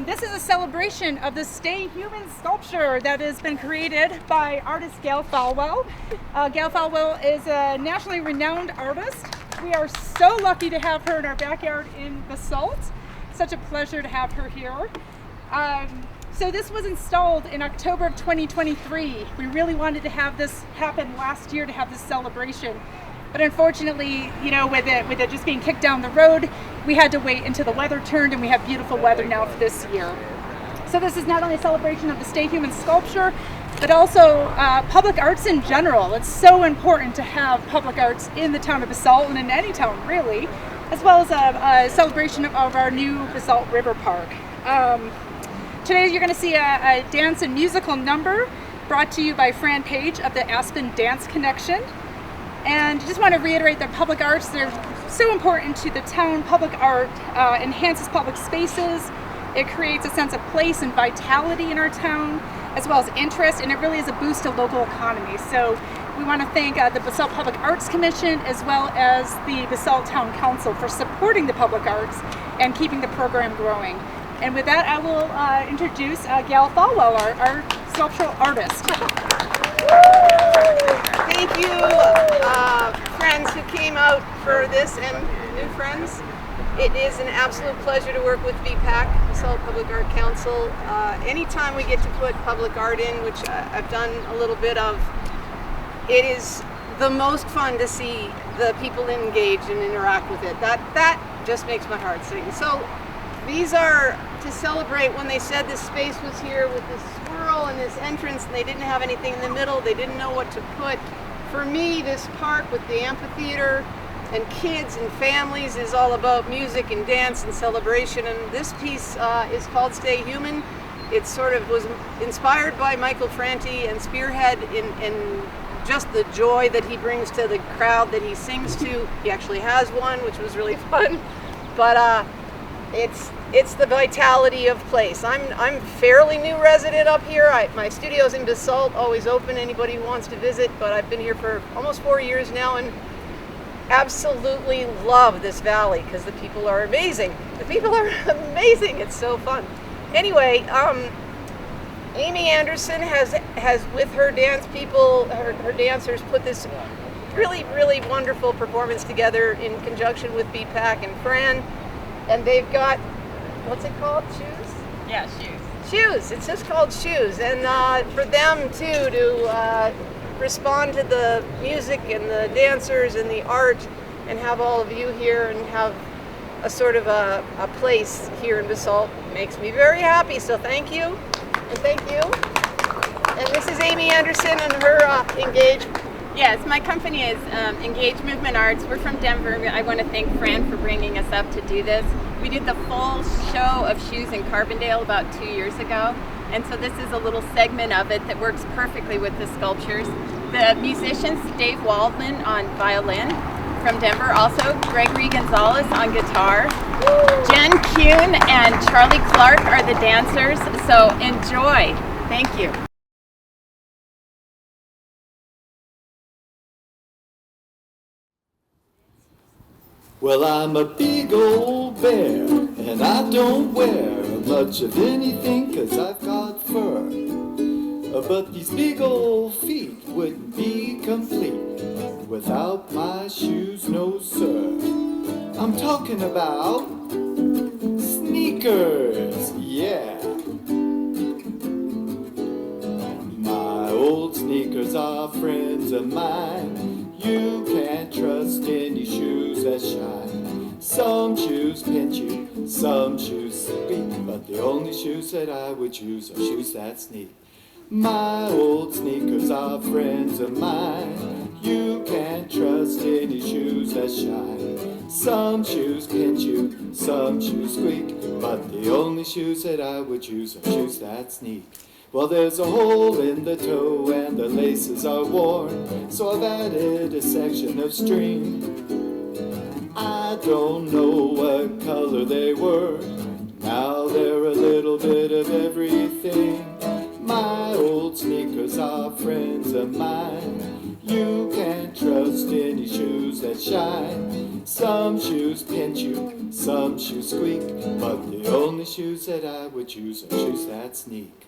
This is a celebration of the Stay Human sculpture that has been created by artist Gail Folwell. Gail Folwell is a nationally renowned artist. We are so lucky to have her in our backyard in Basalt. Such a pleasure to have her here. So this was installed in October of 2023. We really wanted to have this happen last year, to have this celebration. But unfortunately, you know, with it just being kicked down the road, we had to wait until the weather turned, and we have beautiful weather now for this year. So this is not only a celebration of the Stay Human sculpture, but also public arts in general. It's so important to have public arts in the town of Basalt, and in any town really, as well as a celebration of our new Basalt River Park. Today you're going to see a dance and musical number brought to you by Fran Page of the Aspen Dance Connection. And I just want to reiterate that public arts, they're so important to the town. Public art enhances public spaces. It creates a sense of place and vitality in our town, as well as interest, and it really is a boost to local economy. So we want to thank the Basalt Public Arts Commission, as well as the Basalt Town Council, for supporting the public arts and keeping the program growing. And with that, I will introduce Gail Folwell, our sculptural artist. Thank you, friends who came out for this and new friends. It is an absolute pleasure to work with BPAC, Basalt Public Art Council. Anytime we get to put public art in, which I've done a little bit of, it is the most fun to see the people engage and interact with it. That just makes my heart sing. So these are to celebrate when they said this space was here with this swirl and this entrance, and they didn't have anything in the middle. They didn't know what to put. For me, this park with the amphitheater and kids and families is all about music and dance and celebration. And this piece is called Stay Human. It sort of was inspired by Michael Franti and Spearhead in just the joy that he brings to the crowd that he sings to. He actually has one, which was really fun. But it's the vitality of place. I'm fairly new resident up here. My studio's in Basalt, always open, anybody who wants to visit, but I've been here for almost 4 years now and absolutely love this valley because the people are amazing. The people are amazing. It's so fun. Anyway, Amy Anderson has with her dance people, her dancers, put this really, really wonderful performance together in conjunction with BPAC and Fran. And they've got, what's it called? Shoes? Yeah, shoes. Shoes. It's just called Shoes. And for them, too, to respond to the music and the dancers and the art and have all of you here and have a sort of a place here in Basalt makes me very happy. So thank you. And thank you. And this is Amy Anderson and her Engage. Yes, my company is Engage Movement Arts. We're from Denver. I want to thank Fran for bringing us up to do this. We did the full show of Shoes in Carbondale about 2 years ago, and so this is a little segment of it that works perfectly with the sculptures. The musicians, Dave Waldman on violin from Denver, also Gregory Gonzalez on guitar, Jen Kuhn and Charlie Clark are the dancers, so enjoy. Thank you. Well, I'm a big old bear, and I don't wear much of anything 'cause I've got fur. But these big old feet wouldn't be complete without my shoes, no sir. I'm talking about sneakers, yeah. My old sneakers are friends of mine. You can't trust any shoes that shine. Some shoes pinch you, some shoes squeak, but the only shoes that I would choose are shoes that sneak. My old sneakers are friends of mine. You can't trust any shoes that shine. Some shoes pinch you, some shoes squeak, but the only shoes that I would choose are shoes that sneak. Well, there's a hole in the toe and the laces are worn, so I've added a section of string. I don't know what color they were, now they're a little bit of everything. My old sneakers are friends of mine. You can't trust any shoes that shine. Some shoes pinch you, some shoes squeak, but the only shoes shoes that I would choose are shoes that sneak.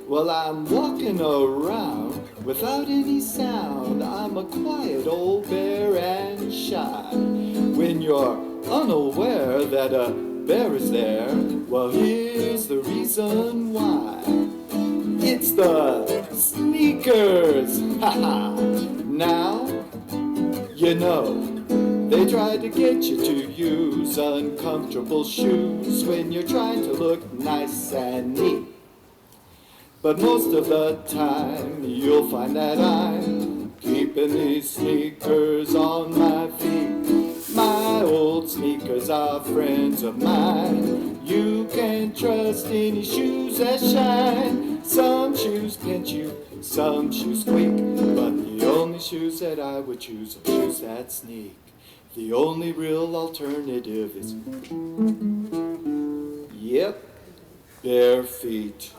Well, I'm walking around without any sound. I'm a quiet old bear and shy. When you're unaware that a bear is there, well, here's the reason why. It's the sneakers! Ha-ha! Now, you know, they try to get you to use uncomfortable shoes when you're trying to look nice and neat. But most of the time, you'll find that I'm keeping these sneakers on my feet. My old sneakers are friends of mine. You can trust any shoes that shine. Some shoes pinch you, some shoes squeak, but the only shoes that I would choose are shoes that sneak. The only real alternative is, yep, bare feet.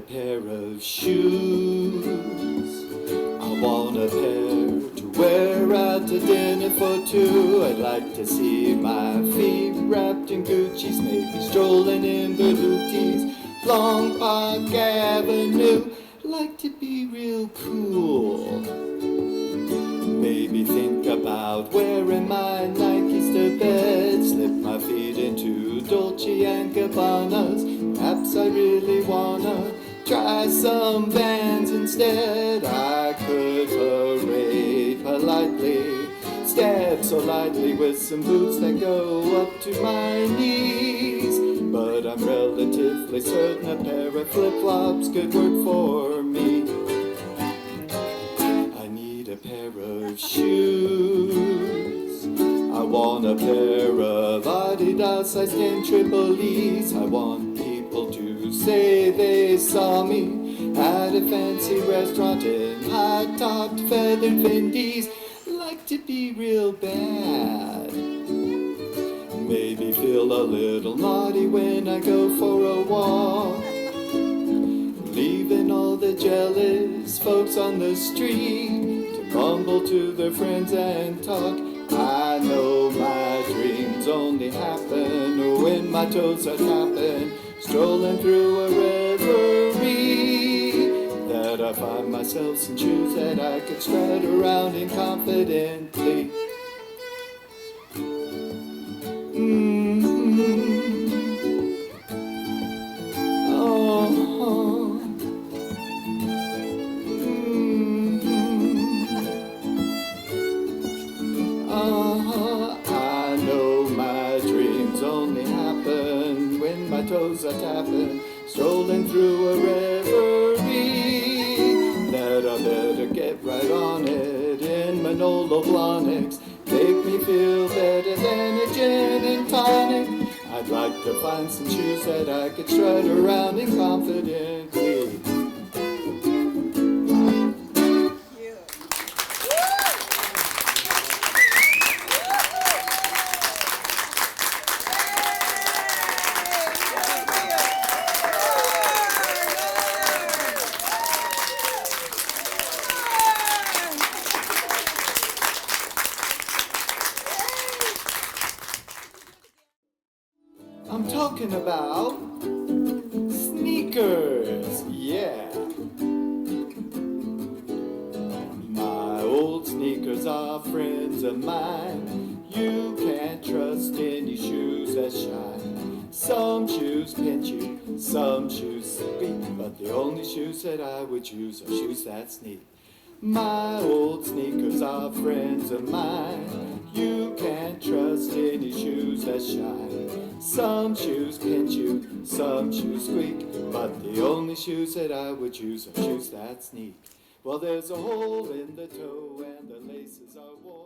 pair of shoes. I want a pair to wear out to dinner for two. I'd like to see my feet wrapped in Gucci's, maybe strolling in the Looties, Long Park Avenue. Like to be real cool. Maybe think about wearing my Nikes to bed, slip my feet into Dolce & Gabbanas. Perhaps I really wanna try some Vans instead. I could parade politely, step so lightly with some boots that go up to my knees. But I'm relatively certain a pair of flip-flops could work for me. I need a pair of shoes. I want a pair of Adidas sized in triple E's. I want people to say they saw me at a fancy restaurant in high-topped feathered Vindies. Like to be real bad. Maybe feel a little naughty when I go for a walk, leaving all the jealous folks on the street to mumble to their friends and talk. I know my dreams only happen when my toes are tapping, strolling through a reverie, that I find myself some shoes that I could strut around in confidently. I know my dreams only happen when my toes are tapping, strolling through a reverie, that I better get right on it in Manolo Blahniks. Make me feel better than a gin and tonic. I'd like to find some shoes that I could strut around in confidently. I'm talking about sneakers, yeah. My old sneakers are friends of mine. You can't trust any shoes that shine. Some shoes pinch you, some shoes squeak, but the only shoes that I would choose are shoes that sneak. My old sneakers are friends of mine. You can't trust any shoes that shine. Some shoes pinch you, some shoes squeak, but the only shoes that I would choose are shoes that sneak. Well, there's a hole in the toe and the laces are worn.